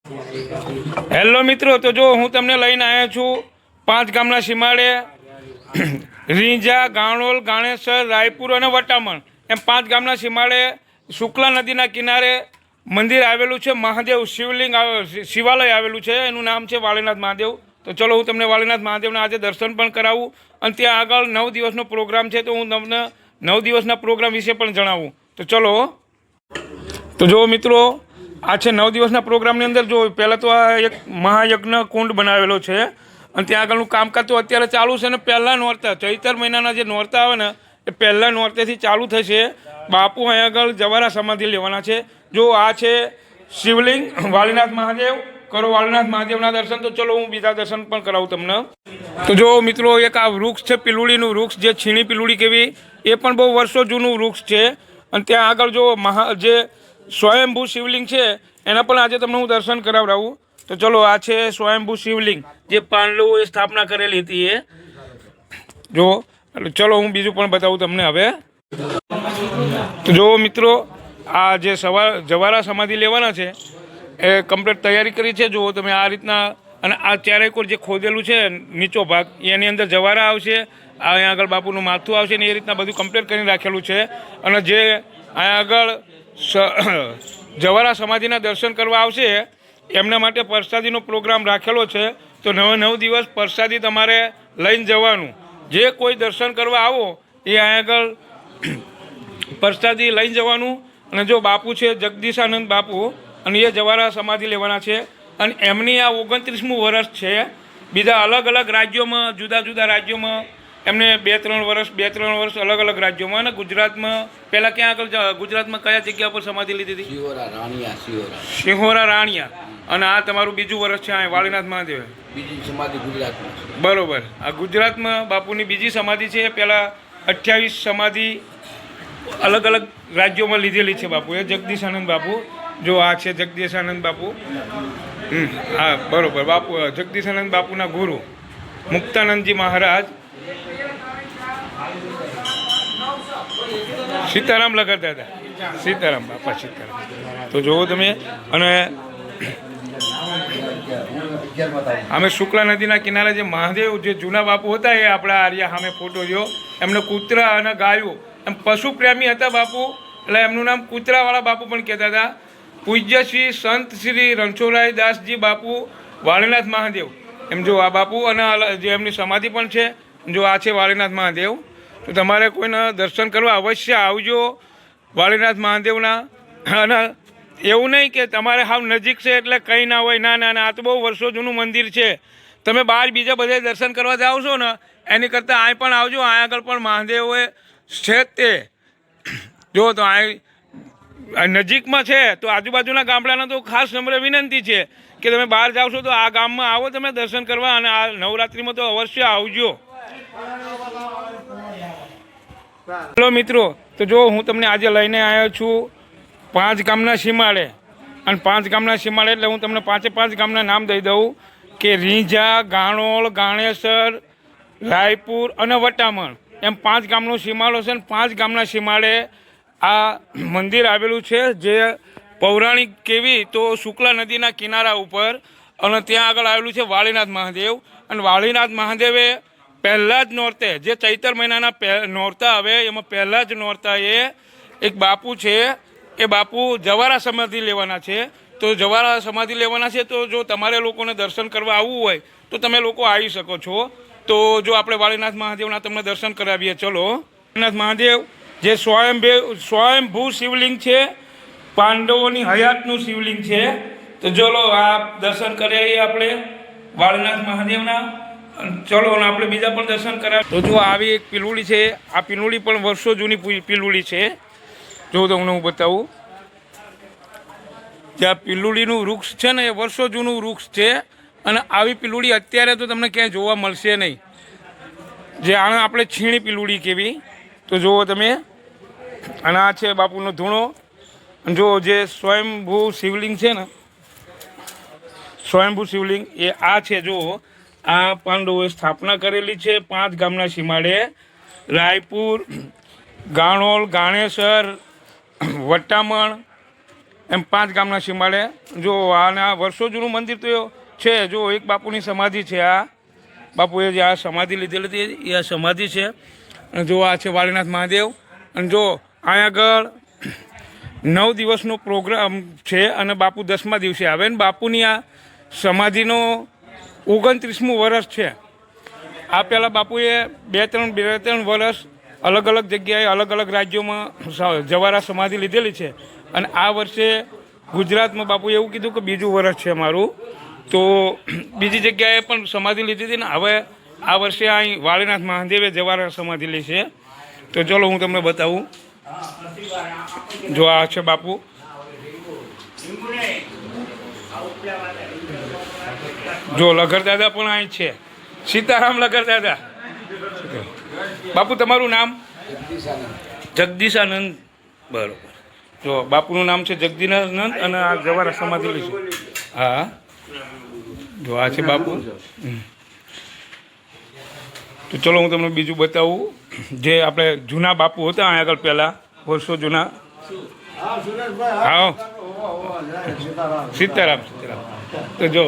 Hello મિત્રો, તો જો હું તમને લઈને આવ્યો છું 5 ગામના સીમાડે રીંજા, ગાણોલ, ગાણેસર, રાયપુર અને વટામણ એમ 5 ગામના સીમાડે શુક્લા નદીના કિનારે મંદિર આવેલું છે. મહાદેવ શિવલિંગ શિવાલય આવેલું છે, એનું નામ છે વાળીનાથ મહાદેવ. તો ચલો હું તમને વાળીનાથ મહાદેવના આજે દર્શન પણ કરાવું અને ત્યાં આગળ 9 દિવસનો પ્રોગ્રામ છે, તો હું તમને 9 દિવસના પ્રોગ્રામ વિશે પણ જણાવું. તો ચલો. તો જો મિત્રો, આ છે 9 દિવસના પ્રોગ્રામની અંદર. જો પહેલાં તો આ એક મહાયજ્ઞ કુંડ બનાવેલો છે અને ત્યાં આગળનું કામકાજ તો અત્યારે ચાલુ છે. ને પહેલાં નોરતા, ચૈતર મહિનાના જે નોરતા આવે ને એ પહેલાં નોરતેથી ચાલુ થશે. બાપુ અહીં આગળ જવારા સમાધિ લેવાના છે. જો આ છે શિવલિંગ વાળીનાથ મહાદેવ. કરો વાળીનાથ મહાદેવના દર્શન. તો ચલો હું બીજા દર્શન પણ કરાવું તમને. તો જો મિત્રો, એક આ વૃક્ષ છે પીલુડીનું વૃક્ષ, જે છીણી પીલુડી કહેવી, એ પણ બહુ વર્ષો જૂનું વૃક્ષ છે. અને ત્યાં આગળ જો જે સ્વયંભૂ શિવલિંગ છે એના પણ આજે તમને હું દર્શન કરાવડાવું. તો ચલો, આ છે સ્વયંભૂ શિવલિંગ, જે પાંડવોએ સ્થાપના કરેલી હતી એ. જો ચલો હું બીજું પણ બતાવું તમને હવે. તો જો મિત્રો, આ જે જવારા સમાધિ લેવાના છે એ કમ્પ્લીટ તૈયારી કરી છે. જુઓ તમે આ રીતના. અને આ ચારેય કોર જે ખોદેલું છે નીચો ભાગ, એની અંદર જવારા આવશે. અહીંયા આગળ બાપુનું માથું આવશે ને એ રીતના બધું કમ્પ્લીટ કરીને રાખેલું છે. અને જે અહીંયા આગળ જવારા સમાધિના દર્શન કરવા આવશે એમના માટે પ્રસાદીનો પ્રોગ્રામ રાખેલો છે. તો 9 દિવસ પ્રસાદી તમારે લઈને જવાનું. જે કોઈ દર્શન કરવા આવો એ અહીંયા આગળ પ્રસાદી લઈને જવાનું. અને જો બાપુ છે જગદીશાનંદ બાપુ, અને એ જવારા સમાધિ લેવાના છે. અને એમની આ 29મું વર્ષ છે. બીજા અલગ અલગ રાજ્યોમાં, જુદા જુદા રાજ્યોમાં એમને 2-3 વર્ષ અલગ અલગ રાજ્યોમાં. અને ગુજરાતમાં પહેલાં ક્યાં આગળ, ગુજરાતમાં કયા જગ્યા પર સમાધિ લીધી હતી? સિંહોરા રાણિયા. અને આ તમારું બીજું વર્ષ છે આ વાળીનાથ મહાદેવ. બીજી સમાધિ ગુજરાતમાં. બરોબર. આ ગુજરાતમાં બાપુની બીજી સમાધિ છે. પહેલાં 28 સમાધિ અલગ અલગ રાજ્યોમાં લીધેલી છે બાપુએ. જગદીશાનંદ બાપુ. જો આ છે જગદીશાનંદ બાપુ. હા બરોબર. બાપુ જગદીશાનંદ બાપુના ગુરુ મુક્તાનંદજી મહારાજ. સીતારામ લગાડતા હતા. સીતારામ બાપા, સીતારામ. તો જુઓ તમે. અને અમે શુક્લા નદીના કિનારે જે મહાદેવ, જે જૂના બાપુ હતા, એ આપણા આર્યા સામે ફોટો જો. એમને કૂતરા અને ગાયો, એમ પશુ પ્રેમી હતા બાપુ. એટલે એમનું નામ કૂતરાવાળા બાપુ પણ કહેતા હતા. પૂજ્ય શ્રી સંત શ્રી રણછોડરાય દાસજી બાપુ વાળીનાથ મહાદેવ. એમ જો આ બાપુ. અને જે એમની સમાધિ પણ છે. જો આ છે વાળીનાથ મહાદેવ. તો તમારે કોઈના દર્શન કરવા અવશ્ય આવજો વાળીનાથ મહાદેવના. અને એવું નહીં કે તમારે હાવ નજીક છે એટલે કંઈ ના હોય. ના ના ના, આ તો બહુ વર્ષો જૂનું મંદિર છે. તમે બહાર બીજા બધે દર્શન કરવા જાઓ છો ને, એની કરતાં અહીં પણ આવજો. અહીં આગળ પણ મહાદેવે છે તે. જો તો અહીં નજીકમાં છે, તો આજુબાજુના ગામડાના તો ખાસ નમ્ર વિનંતી છે કે તમે બહાર જાઓ છો તો આ ગામમાં આવો તમે દર્શન કરવા. અને આ નવરાત્રિમાં તો અવશ્ય આવજો. હેલો મિત્રો, તો જો હું તમને આજે લઈને આવ્યો છું 5 ગામના સીમાડે. અને 5 ગામના સીમાડે એટલે હું તમને 5 ગામના નામ દઈ દઉં કે રીંજા, ગાણોલ, ગાણેસર, રાયપુર અને વટામણ એમ 5 ગામનો સીમાડો છે. અને 5 ગામના સીમાડે આ મંદિર આવેલું છે, જે પૌરાણિક કેવી તો શુક્લા નદીના કિનારા ઉપર. અને ત્યાં આગળ આવેલું છે વાળીનાથ મહાદેવ. અને વાળીનાથ મહાદેવે પહેલાં જ નોરતે, જે ચૈતર મહિનાના નોરતા આવે એમાં પહેલાં જ નોરતા એ એક બાપુ છે, એ બાપુ જવારા સમાધિ લેવાના છે. તો જવારા સમાધિ લેવાના છે. તો જો તમારે લોકોને દર્શન કરવા આવવું હોય તો તમે લોકો આવી શકો છો. તો જો આપણે વાળીનાથ મહાદેવના તમને દર્શન કરાવીએ. ચલો. વાળીનાથ મહાદેવ જે સ્વયંભૂ શિવલિંગ છે, પાંડવોની હયાતનું શિવલિંગ છે. તો ચલો આ દર્શન કરીએ આપણે વાળીનાથ મહાદેવના. ચલો અને આપણે બીજા પણ દર્શન કરાવીએ. તો જો આવી એક પીલુડી છે. આ પીલુડી પણ વર્ષો જૂની પીલુડી છે. જો તમને હું બતાવું. જે આ પીલુડીનું વૃક્ષ છે ને, એ વર્ષો જૂનું વૃક્ષ છે. અને આવી પીલુડી અત્યારે તો તમને ક્યાંય જોવા મળશે નહીં. જે આને આપણે છીણી પીલુડી કેવી. તો જુઓ તમે. અને આ છે બાપુનો ધૂણો. જો જે સ્વયંભૂ શિવલિંગ છે ને, સ્વયંભૂ શિવલિંગ એ આ છે. જો આ પાંડવોએ સ્થાપના કરેલી છે 5 ગામના સીમાડે. રાયપુર, ગાણોલ, ગાણેસર, વટામણ એમ 5 ગામના સીમાડે જો આના વર્ષો જૂનું મંદિર તો છે. જો એક બાપુની સમાધિ છે. આ બાપુએ જે આ સમાધિ લીધેલી હતી એ આ સમાધિ છે. અને જો આ છે વાળીનાથ મહાદેવ. અને જો અહીંયા આગળ 9 દિવસનો પ્રોગ્રામ છે અને બાપુ 10મા દિવસે આવે ને બાપુની આ સમાધિનો 29મું વર્ષ છે. આ પહેલાં બાપુએ 2-3 વર્ષ અલગ અલગ જગ્યાએ અલગ અલગ રાજ્યોમાં જવારા સમાધિ લીધેલી છે. અને આ વર્ષે ગુજરાતમાં બાપુએ એવું કીધું કે બીજું વર્ષ છે મારું. તો બીજી જગ્યાએ પણ સમાધિ લીધી હતી ને હવે આ વર્ષે અહીં વાળીનાથ મહાદેવે જવારા સમાધિ લી છે. તો ચલો હું તમને બતાવું. જો આ છે બાપુ. જો લગર દાદા પણ અહીં છે. સીતારામ લગર દાદા. બાપુ તમારું નામ? જગદીશ આનંદ. બરોબર. જો બાપુનું નામ છે જગદીશ આનંદ અને આ જવારા સમાધિ લી છે. હા જો આ છે બાપુ. તો ચલો હું તમને બીજું બતાવું. જે આપણે જૂના બાપુ હતા અહીંયા આગળ પહેલાં વર્ષો જૂના. હા સીતારામ સીતારામ. તો જો